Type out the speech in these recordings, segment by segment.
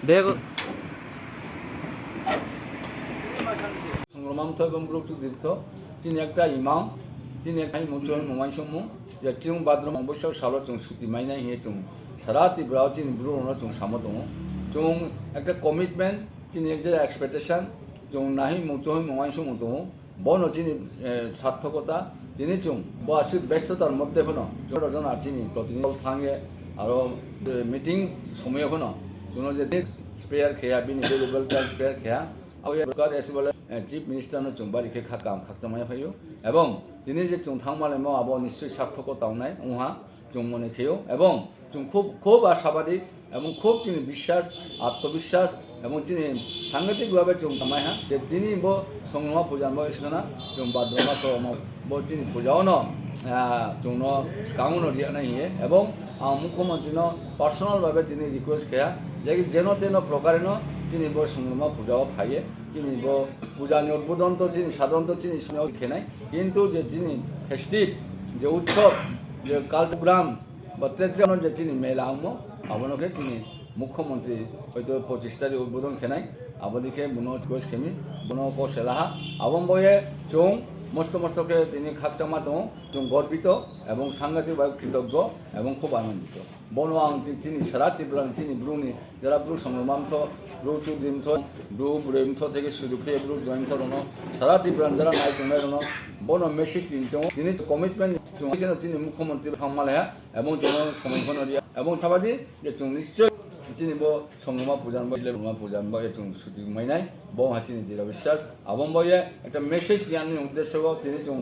내가 성로맘터 범브룩주들부터 진액다 이망 진액하이 모처럼 모만쇼모 야지웅 바드로 망보셔 살로 좀 수티 마이나 해 좀 사라티 브라우진 브루노 좀 사모동 좀 একটা commitment 진액제 expectation 좀 나히 모처럼 모만쇼모도 বনো যিনি সার্থকতা তিনি চুং বাসি ব্যস্ততার মধ্যে হনো জন তিনি প্রতিদিন থাঙ্গে আরো মিটিং সময় হনো জন যে স্পেয়ার খেয়া বিনি ভেরিয়েবল টাইম স্পেয়ার খেয়া আও সরকার এসে বলে চিফ মিনিস্টার চুং বাড়িকে খাকাম খাকতামায় ফাইও এবং তিনি যে চুং থাংমালে মো আবো নিশ্চয় সার্থকতা নাই উহা চুং মনে খেয়েও এবং চুং খুব খুব আশাবাদী এবং খুব তিনি বিশ্বাস আত্মবিশ্বাস এবং তিনি সাংঘাতিকভাবে চুং কামায় হ্যাঁ যে তিনি বো সংগ্রামা পূজান বো এসোনা চুং বাদ্রমা সম বো তিনি পূজাও ন চুং কাউন রিয়া নাই এবং মুখ্যমন্ত্রী পার্সোনালভাবে তিনি রিকোয়েস্ট খেয়া যে যেন তেন প্রকারেণ তিনি বো সংগ্রামা পূজাও ফাইয়ে তিনি বো পূজানি উদ্বোধন তো তিনি সাধারণত তিনি শুনেও খেনাই কিন্তু যে যিনি ফেস্টিভ যে উৎসব যে কালচার বা তেত্রানো যে তিনি মেলা আবনকে তিনি মুখ্যমন্ত্রী হয়তো 25 তারিখ উদ্বোধন খেনাই আবদিকে বুনো গোস খেমি বুনো কো সেলাহা আবম বয়ে চুং মস্ত মস্তকে তিনি খাকচামা দো চুং গর্বিত এবং সাংঘাতিকভাবে কৃতজ্ঞ এবং খুব আনন্দিত বনো আং তিনি সারা ত্রিপুরা তিনি ব্রুনি যারা ব্রু সংগ্রামথ ব্রু চুদিমথ ব্রু ব্রেমথ থেকে শুরু করে ব্রু জয়েন্থ রনো সারা ত্রিপুরা যারা নাই চুংনাই রনো বনো মেসেজ দিন চুং তিনি কমিটমেন্ট চুং কেন তিনি মুখ্যমন্ত্রী থামালেহা এবং জন সমর্থন রিয়া এবং থাবাদি যে চুং নিশ্চয় তিনি বো সংগ্রামা পূজান বলে রুমা পূজান বয়ে চুং সুতি মাইনাই বো হাচিনি দৃঢ় বিশ্বাস আবম বয়ে একটা মেসেজ জ্ঞানের উদ্দেশ্য তিনি চুং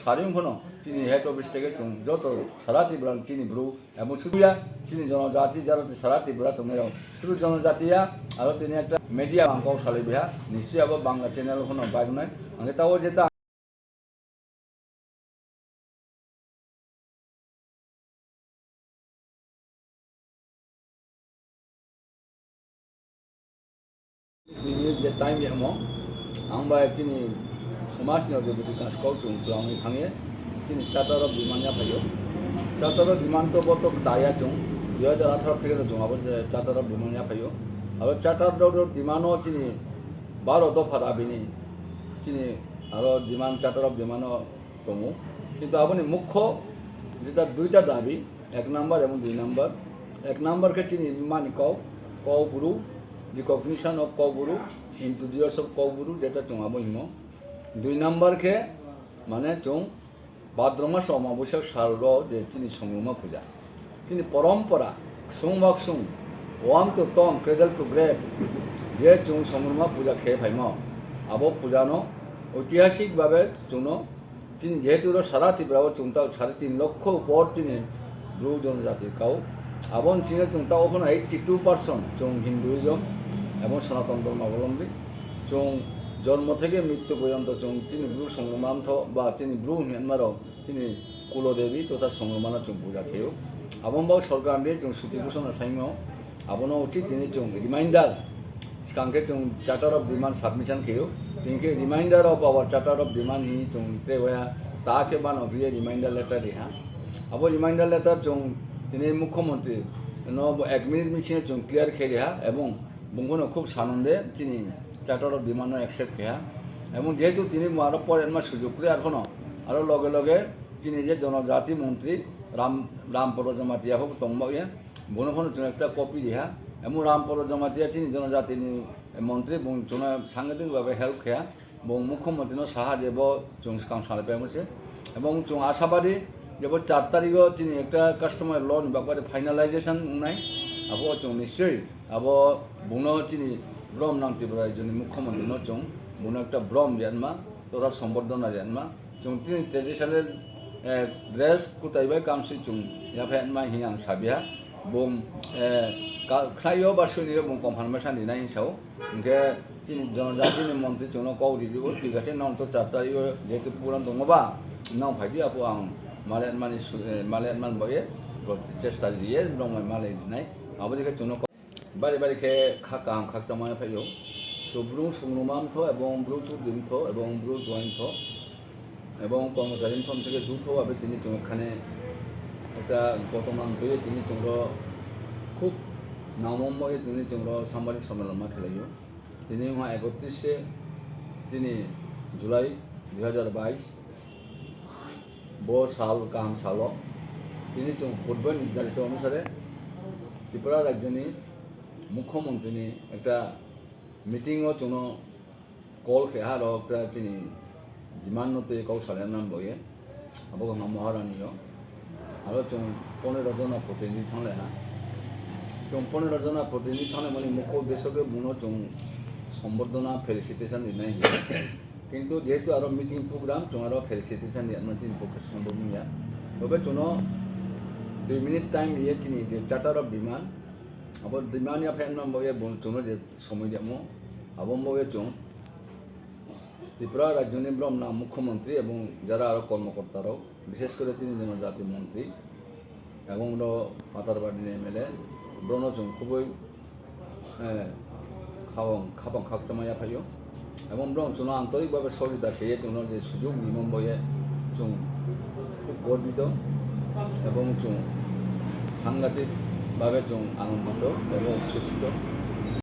সারিম হনো তিনি হেড অফিস থেকে চুং যত সারা ত্রিপুরা চিনি ব্রু এবং শুধুয়া চিনি জনজাতি যারা সারা ত্রিপুরা তোমরা শুধু জনজাতিয়া আর তিনি একটা মিডিয়া আঙ্কাও সালে বিহা নিশ্চয়ই আবার বাংলা চ্যানেল হনো বাইক নয় আগে তাও যেটা যে টাইম এমন आंबा चिनी समाजनि जेबो कासखौ जों खालामनो थाङो चिनी चार्टार अफ डिमान्डआ फैयो चार्टार अफ डिमान्ड तो बत दाया जों 2018 থেকে जों आबो चार्टार अफ डिमान्डआ फैयो आरो चार्टार अफ डिमान्डआव चिनी 12 दफा दाबिनि चिनी आरो डिमान्ड चार्टार अफ डिमान्ड दङ কিন্তু আপনি মুখ্য যেটা দুইটা দাবি এক নাম্বার এবং দুই নাম্বার এক নাম্বারকে চিনি মানি কও গুরু রিকগনিশন অফ কও গুরু इंट्रोड्यूस ऑफ कौगुरु जेटा चुंगा बहिमो दुई नम्बर के माने चुं भाद्र मास अमाबस्या सालो जे चिनी संग्रामा पूजा चिनी परम्परा सुं बाक सुं womb to tomb cradle to grave जे चुं संग्रामा पूजा खे भाइमो आबो पूजानो ऐतिहासिक भावे चुनो चिनी जेहेतु सारा त्रिपुरा चुंता 3.5 লক্ষ উপর चिनी ब्रु जनजाति काउ आबन चिनी चुंता ओखन 82% चुं हिंदुइज्म এবং সনাতন ধর্মাবলম্বী চুং জন্ম থেকে মৃত্যু পর্যন্ত চুং চিনি ব্রু সংগ্রামান্থ বা চিনি ব্রু মিয়ানমারও চিনি কুলদেবী তথা সংগ্রামানা চুং পূজা খেয়েও আবনবাও সরকার দিয়ে চুং সুতি ঘোষণা সাইম আবনো উচিত তিনি চুং রিমাইন্ডার কাঙ্কে চুং চার্টার অফ ডিমান্ড সাবমিশন খেয়েও তিনকে reminder of our charter of demand হি চুং তে ওয়া তাকে বান অভিয়ে রিমাইন্ডার লেটার রিহা আবো রিমাইন্ডার লেটার চুং তিনি মুখ্যমন্ত্রী ন 1 মিনিট মিছিয়ে চুং ক্লিয়ার খেয়ে রিহা এবং বঙ্গনো খুব সানন্দে চিনি চার্টার অফ ডিমান্ড একসেপ্ট খেয়া এবং যেহেতু তিনি আরও পরের মাস সুযোগ করে আরও লগে লগে চিনি যে জনজাতি মন্ত্রী রামপর জমাতিয়া হোক তম্বাইয়া বনো ফোন একটা কপি দিহা এবং রামপর জমাতিয়া চিনি জনজাতি মন্ত্রী জন সাংঘাতিকভাবে হেল্প খেয়া এবং মুখ্যমন্ত্রী সাহায্যে চুং সালে পেয়েছে এবং চুং আশাবাদী যে 4 তারিখও চিনি একটা কাস্টমার লোন ব্যাপারে ফাইনালাইজেশন নাই আবো চুং নিশ্চয়ই আবো বুনো চিনি ব্রহ্ম নাম ত্রিপুরা রাজ্যनि মুখ্যমন্ত্রী চুং বুনো একটা ব্রহ্ম রিয়ানমা তথা সম্বর্ধনা রিয়ানমা চুং তিনি ট্রেডিশনাল ড্রেস কুতাইবাই কামসি চুং ইয়াফেনমা হিয়াং সাবিয়া বুম খাইও বা শুনিও বুম কনফার্মেশন দিনাই হিসাও ওকে চিনি জনজাতিनि মন্ত্রী চুং কৌরি দিব ঠিক আছে নাম তো 4 তারিখ যেহেতু পুরান দङबा নাম ফাইদি আপু আং মালেয়ানমান বয়ে চেষ্টা দিয়ে ব্রহ্ম মালে দিনাই আবদিকে চুং বাড়ি বাড়ি খেয়ে খাকাম খাকচামায় ফাইও ব্রু সংগ্রামান্থ এবং ব্রু চুদিমথ এবং ব্রু জয়েন্থ এবং কর্মচারীথন থেকে যৌথভাবে তিনি এখানে একটা গতমান তৈরি তিনি খুব नवम्बर তিনি जोंरो सामबारि सम्मेलन मा खेलायो তিনি वहाँ 31 তিনি जुलाई 2022 वो साल गाहाम सालाव তিনি जों पूर्व निर्धारित अनुसारे त्रिपुरा राज्यनि मुख्यमंत्रीनि একটা मिटिंगआव जोंनो कल खेहा आरो একটা তিনি डिमांड नते कौशल्या नाम बये अब गंगा महारानीयो आरो जों 15 जना प्रतिनिधि थांलेहा जों 15 जना प्रतिनिधि थांले माने मुख्य उद्देश्य के बुनो जों सम्बर्धना फेलिसिटेशन दिनाय किन्तु जेहेतु आरो मीटिंग प्रोग्राम जों आरो फेलिसिटेशन दिना दिन पक्ष सम्भव निया तबे जोंनो 2 मिनिट टाइम ये चिनि जे चार्टर ऑफ डिमांड अब डिमांड या फेन नाम बये जोंनो जे समय दिमो अब बये जों त्रिपुरा राज्यनि ब्रह्मना मुख्यमंत्री এবং যারা আরো কর্মকর্তারাও বিশেষ করে তিনি জনজাতি মন্ত্রী এবং পাতারবাড়ির এমএলএ ব্রণজং খুবই খাবাং খাকসামায়া ফাইও এবং ব্রণ जों আন্তরিকভাবে সহযোগিতা পেয়ে जों যে সুযোগ নিমন বয়ে जों খুব গর্বিত এবং जों সাংঘাতিকভাবে जों আনন্দিত এবং উচ্ছ্বসিত